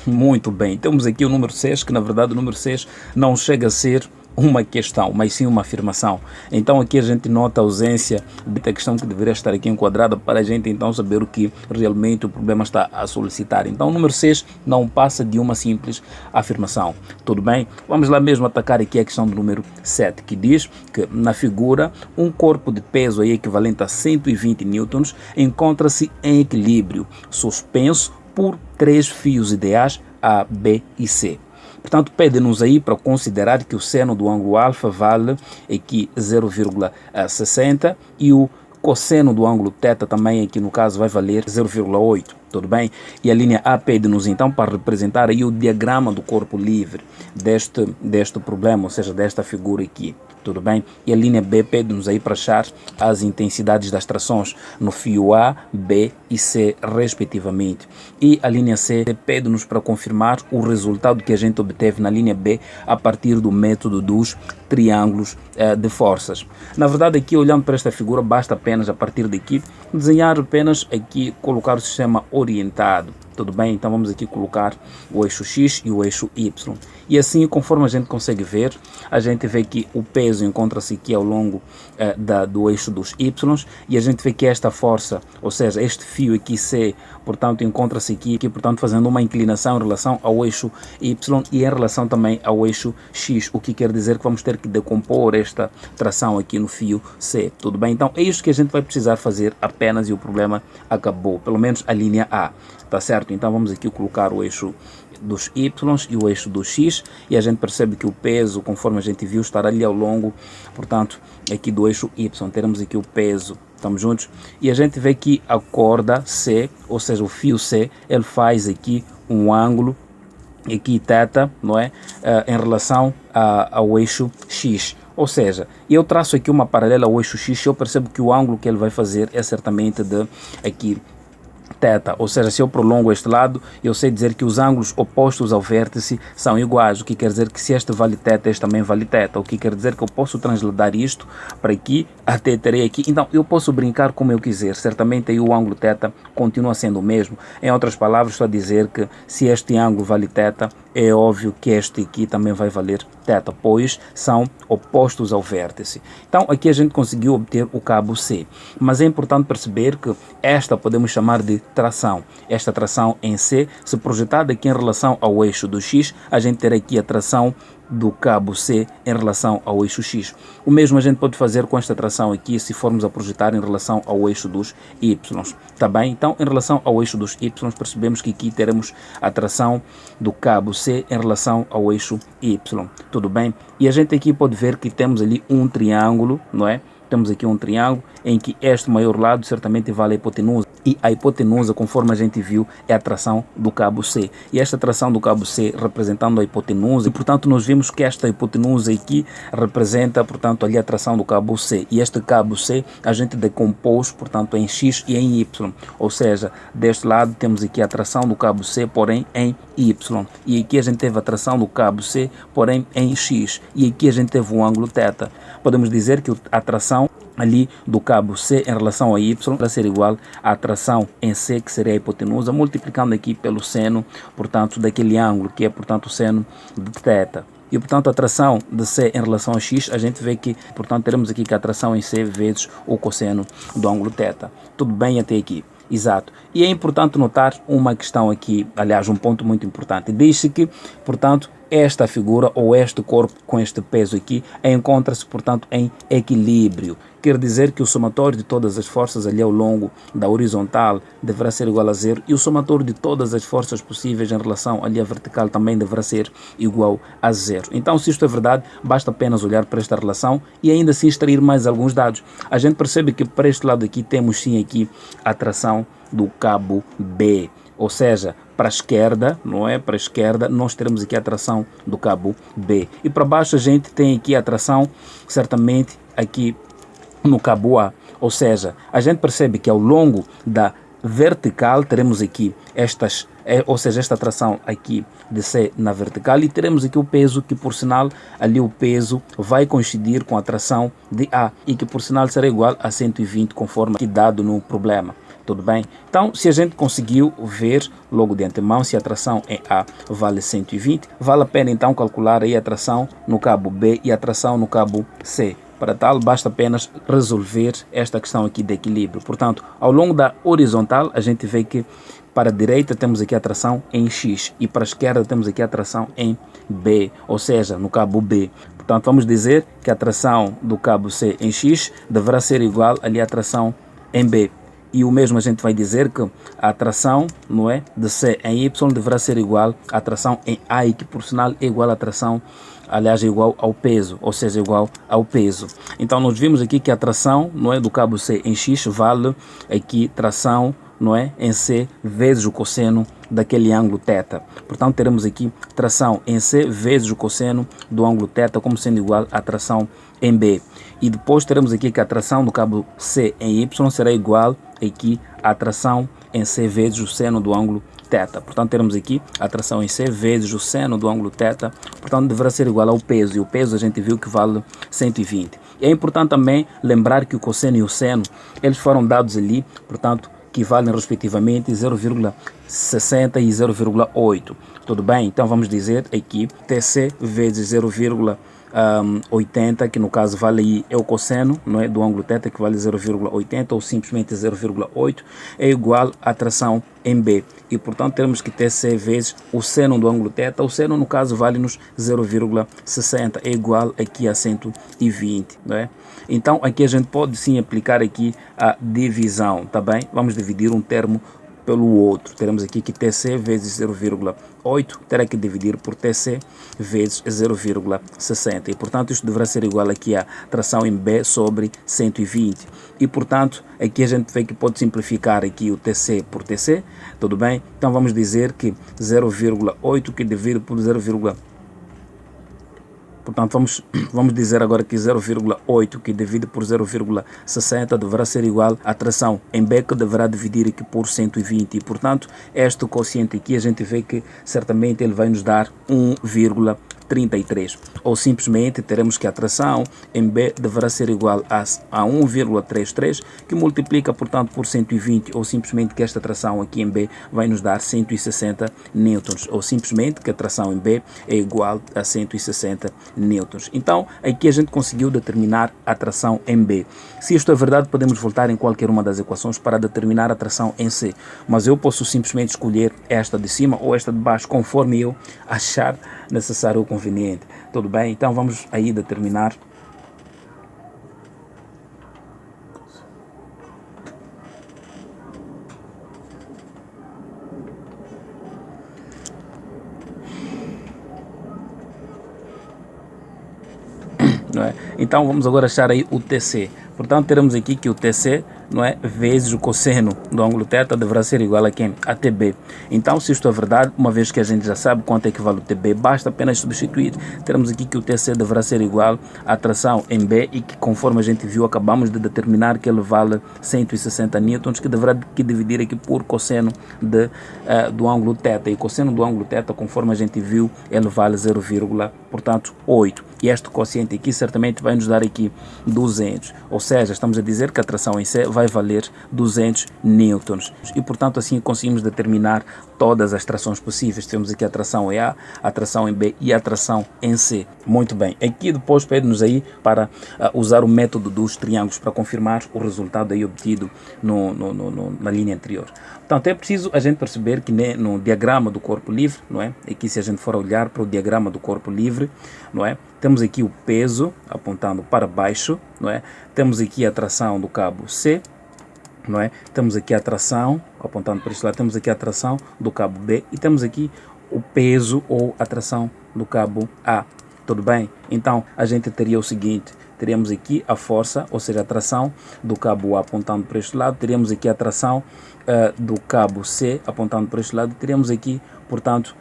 Muito bem, temos aqui o número 6, que na verdade o número 6 não chega a ser uma questão, mas sim uma afirmação. Então aqui a gente nota a ausência da questão que deveria estar aqui enquadrada para a gente então saber o que realmente o problema está a solicitar. Então o número 6 não passa de uma simples afirmação. Tudo bem? Vamos lá mesmo atacar aqui a questão do número 7, que diz que na figura um corpo de peso aí equivalente a 120 newtons encontra-se em equilíbrio, suspenso por 3 fios ideais A, B e C. Portanto, pede-nos aí para considerar que o seno do ângulo alfa vale aqui 0,60 e o cosseno do ângulo θ também aqui no caso vai valer 0,8. Tudo bem? E a linha A pede-nos então para representar aí o diagrama do corpo livre deste problema, ou seja, desta figura aqui. Tudo bem? E a linha B pede-nos aí para achar as intensidades das trações no fio A, B e C, respectivamente. E a linha C pede-nos para confirmar o resultado que a gente obteve na linha B a partir do método dos triângulos de forças. Na verdade, aqui olhando para esta figura, basta apenas a partir daqui desenhar apenas aqui, colocar o sistema orientado. Tudo bem? Então vamos aqui colocar o eixo X e o eixo Y. E assim, conforme a gente consegue ver, a gente vê que o peso encontra-se aqui ao longo do eixo dos Y e a gente vê que esta força, ou seja, este fio aqui C, portanto, encontra-se aqui, portanto, fazendo uma inclinação em relação ao eixo Y e em relação também ao eixo X, o que quer dizer que vamos ter que decompor esta tração aqui no fio C. Tudo bem? Então é isto que a gente vai precisar fazer apenas e o problema acabou, pelo menos a linha A. Tá certo? Então vamos aqui colocar o eixo dos Y e o eixo do X e a gente percebe que o peso, conforme a gente viu, estará ali ao longo, portanto, aqui do eixo Y. Teremos aqui o peso, estamos juntos? E a gente vê que a corda C, ou seja, o fio C, ele faz aqui um ângulo, aqui θ, não é? Em relação ao eixo X. Ou seja, eu traço aqui uma paralela ao eixo X e eu percebo que o ângulo que ele vai fazer é certamente de aqui θ, ou seja, se eu prolongo este lado, eu sei dizer que os ângulos opostos ao vértice são iguais, o que quer dizer que se este vale θ, este também vale θ, o que quer dizer que eu posso transladar isto para aqui, até terei aqui, então eu posso brincar como eu quiser, certamente aí o ângulo θ continua sendo o mesmo. Em outras palavras, estou a dizer que se este ângulo vale θ, é óbvio que este aqui também vai valer θ, pois são opostos ao vértice. Então aqui a gente conseguiu obter o cabo C, mas é importante perceber que esta podemos chamar de tração. Esta tração em C, se projetada aqui em relação ao eixo do X, a gente terá aqui a tração do cabo C em relação ao eixo X. O mesmo a gente pode fazer com esta tração aqui se formos a projetar em relação ao eixo dos Y. Tá bem? Então, em relação ao eixo dos Y, percebemos que aqui teremos a tração do cabo C em relação ao eixo Y. Tudo bem? E a gente aqui pode ver que temos ali um triângulo, não é? Temos aqui um triângulo em que este maior lado certamente vale a hipotenusa. E a hipotenusa, conforme a gente viu, é a tração do cabo C. E esta tração do cabo C representando a hipotenusa. E, portanto, nós vimos que esta hipotenusa aqui representa, portanto, ali a tração do cabo C. E este cabo C a gente decompôs, portanto, em X e em Y. Ou seja, deste lado temos aqui a tração do cabo C, porém em Y. E aqui a gente teve a tração do cabo C, porém em X. E aqui a gente teve um ângulo θ. Podemos dizer que a tração ali do cabo C em relação a Y vai ser igual à tração em C, que seria a hipotenusa, multiplicando aqui pelo seno, portanto, daquele ângulo, que é, portanto, o seno de θ. E, portanto, a tração de C em relação a X, a gente vê que, portanto, teremos aqui que a tração em C vezes o cosseno do ângulo θ. Tudo bem até aqui? Exato. E é importante notar uma questão aqui, aliás, um ponto muito importante. Diz-se que, portanto, esta figura ou este corpo com este peso aqui encontra-se, portanto, em equilíbrio. Quer dizer que o somatório de todas as forças ali ao longo da horizontal deverá ser igual a zero e o somatório de todas as forças possíveis em relação ali à vertical também deverá ser igual a zero. Então, se isto é verdade, basta apenas olhar para esta relação e ainda assim extrair mais alguns dados. A gente percebe que para este lado aqui temos sim aqui a tração do cabo B. Ou seja, para a esquerda, não é? Para a esquerda nós teremos aqui a tração do cabo B. E para baixo a gente tem aqui a tração, certamente, aqui no cabo A. Ou seja, a gente percebe que ao longo da vertical teremos aqui esta tração aqui de C na vertical e teremos aqui o peso que, por sinal, ali o peso vai coincidir com a tração de A e que, por sinal, será igual a 120 conforme aqui dado no problema. Tudo bem? Então, se a gente conseguiu ver logo de antemão se a tração em A vale 120, vale a pena então calcular aí a tração no cabo B e a tração no cabo C. Para tal, basta apenas resolver esta questão aqui de equilíbrio. Portanto, ao longo da horizontal, a gente vê que para a direita temos aqui a tração em X e para a esquerda temos aqui a tração em B, ou seja, no cabo B. Portanto, vamos dizer que a tração do cabo C em X deverá ser igual ali à tração em B. E o mesmo a gente vai dizer que a tração, não é, de C em Y deverá ser igual à tração em A e que por sinal é igual à tração, aliás, é igual ao peso, ou seja, igual ao peso. Então nós vimos aqui que a tração, não é, do cabo C em X vale aqui tração, não é, em C vezes o cosseno daquele ângulo θ. Portanto, teremos aqui tração em C vezes o cosseno do ângulo θ como sendo igual à tração em B. E depois teremos aqui que a tração do cabo C em Y será igual aqui à tração em C vezes o seno do ângulo θ. Portanto, teremos aqui a tração em C vezes o seno do ângulo θ. Portanto, deverá ser igual ao peso. E o peso a gente viu que vale 120. E é importante também lembrar que o cosseno e o seno, eles foram dados ali, portanto, que valem respectivamente 0,60 e 0,8. Tudo bem? Então vamos dizer aqui TC vezes 0,80, que no caso vale aí é o cosseno, não é, do ângulo θ, que vale 0,80 ou simplesmente 0,8, é igual à tração em B. E portanto temos que TC vezes o seno do ângulo θ, o seno no caso vale-nos 0,60, é igual aqui a 120, não é? Então aqui a gente pode sim aplicar aqui a divisão, tá bem? Vamos dividir um termo pelo outro. Teremos aqui que TC vezes 0,8 terá que dividir por TC vezes 0,60 e portanto isto deverá ser igual aqui a tração em B sobre 120 e portanto aqui a gente vê que pode simplificar aqui o TC por TC, tudo bem? Então vamos dizer que 0,8 que divide por 0, portanto, vamos dizer agora que 0,8 que divide por 0,60 deverá ser igual à tração em B que deverá dividir aqui por 120 e, portanto, este quociente aqui a gente vê que certamente ele vai nos dar 1,33 ou simplesmente teremos que a tração em B deverá ser igual a 1,33 que multiplica, portanto, por 120 ou simplesmente que esta tração aqui em B vai nos dar 160 newtons ou simplesmente que a tração em B é igual a 160 newtons. Então, aqui a gente conseguiu determinar a tração em B. Se isto é verdade, podemos voltar em qualquer uma das equações para determinar a tração em C, mas eu posso simplesmente escolher esta de cima ou esta de baixo, conforme eu achar necessário ou conveniente. Tudo bem? Então, vamos aí determinar não é? Então vamos agora achar aí o TC. Portanto, teremos aqui que o TC, não é, vezes o cosseno do ângulo θ deverá ser igual a quem? A TB. Então, se isto é verdade, uma vez que a gente já sabe quanto é que vale o TB, basta apenas substituir. Teremos aqui que o TC deverá ser igual à tração em B e que, conforme a gente viu, acabamos de determinar que ele vale 160 newtons, que deverá dividir aqui por cosseno do ângulo θ. E o cosseno do ângulo θ, conforme a gente viu, ele vale 0,8. E este quociente aqui certamente vai nos dar aqui 200, ou seja, estamos a dizer que a tração em C vai valer 200 newtons e portanto assim conseguimos determinar todas as trações possíveis. Temos aqui a tração em A, a tração em B e a tração em C. Muito bem, aqui depois pede-nos aí para usar o método dos triângulos para confirmar o resultado aí obtido na linha anterior. Portanto, é preciso a gente perceber que no diagrama do corpo livre, não é? Aqui se a gente for olhar para o diagrama do corpo livre, não é? Temos aqui o peso apontando para baixo, não é? Temos aqui a tração do cabo C, não é? Temos aqui a tração apontando para este lado, temos aqui a tração do cabo B e temos aqui o peso ou a tração do cabo A. Tudo bem? Então, a gente teria o seguinte, teríamos aqui a força, ou seja, a tração do cabo A apontando para este lado, teríamos aqui a tração do cabo C apontando para este lado, teríamos aqui, portanto,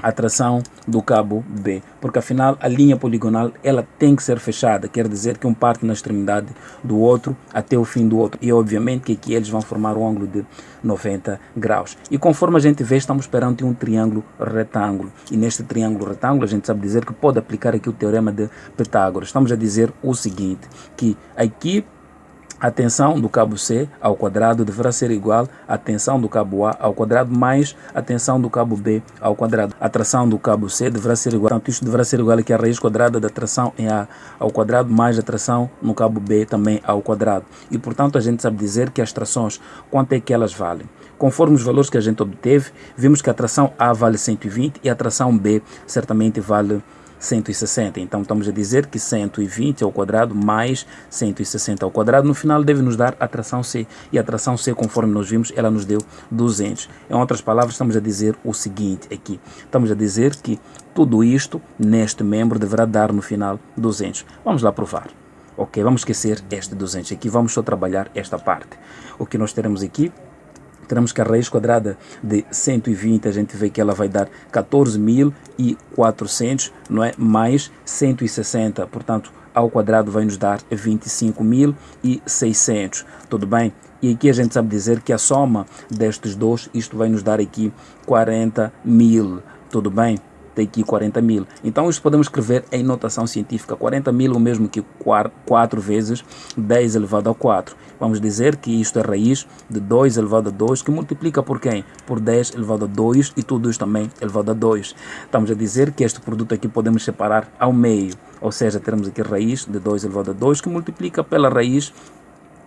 a tração do cabo B, porque afinal a linha poligonal ela tem que ser fechada, quer dizer que um parte na extremidade do outro até o fim do outro e obviamente que aqui eles vão formar um ângulo de 90 graus e conforme a gente vê estamos perante um triângulo retângulo e neste triângulo retângulo a gente sabe dizer que pode aplicar aqui o teorema de Pitágoras. Estamos a dizer o seguinte, que aqui a tensão do cabo C ao quadrado deverá ser igual à tensão do cabo A ao quadrado mais a tensão do cabo B ao quadrado. A tração do cabo C deverá ser igual, portanto, isto deverá ser igual aqui à raiz quadrada da tração em A ao quadrado mais a tração no cabo B também ao quadrado. E, portanto, a gente sabe dizer que as trações, quanto é que elas valem? Conforme os valores que a gente obteve, vimos que a tração A vale 120 e a tração B certamente vale 160. Então estamos a dizer que 120 ao quadrado mais 160 ao quadrado no final deve nos dar a tração C, e a tração C, conforme nós vimos, ela nos deu 200. Em outras palavras, estamos a dizer o seguinte aqui, estamos a dizer que tudo isto neste membro deverá dar no final 200. Vamos lá provar. Ok, vamos esquecer este 200 aqui, vamos só trabalhar esta parte. O que nós teremos aqui, teremos que a raiz quadrada de 120, a gente vê que ela vai dar 14.400, não é? Mais 160, portanto, ao quadrado vai nos dar 25.600, tudo bem? E aqui a gente sabe dizer que a soma destes dois, isto vai nos dar aqui 40.000, tudo bem? Tem aqui 40.000. Então, isto podemos escrever em notação científica. 40.000 o mesmo que 4 vezes 10 elevado a 4. Vamos dizer que isto é raiz de 2 elevado a 2, que multiplica por quem? Por 10 elevado a 2 e tudo isto também elevado a 2. Estamos a dizer que este produto aqui podemos separar ao meio. Ou seja, teremos aqui raiz de 2 elevado a 2, que multiplica pela raiz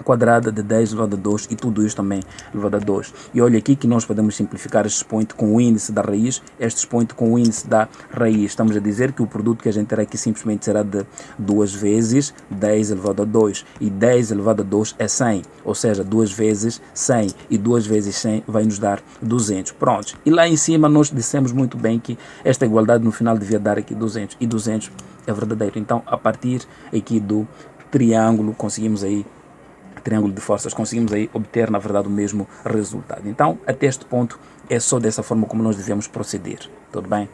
quadrada de 10 elevado a 2 e tudo isso também elevado a 2. E olha aqui que nós podemos simplificar estes pontos com o índice da raiz, estes pontos com o índice da raiz. Estamos a dizer que o produto que a gente terá aqui simplesmente será de 2 vezes 10 elevado a 2. E 10 elevado a 2 é 100, ou seja, 2 vezes 100. E 2 vezes 100 vai nos dar 200. Pronto. E lá em cima nós dissemos muito bem que esta igualdade no final devia dar aqui 200. E 200 é verdadeiro. Então, a partir aqui do triângulo, conseguimos aí triângulo de forças, conseguimos aí obter, na verdade, o mesmo resultado. Então, até este ponto, é só dessa forma como nós devemos proceder. Tudo bem?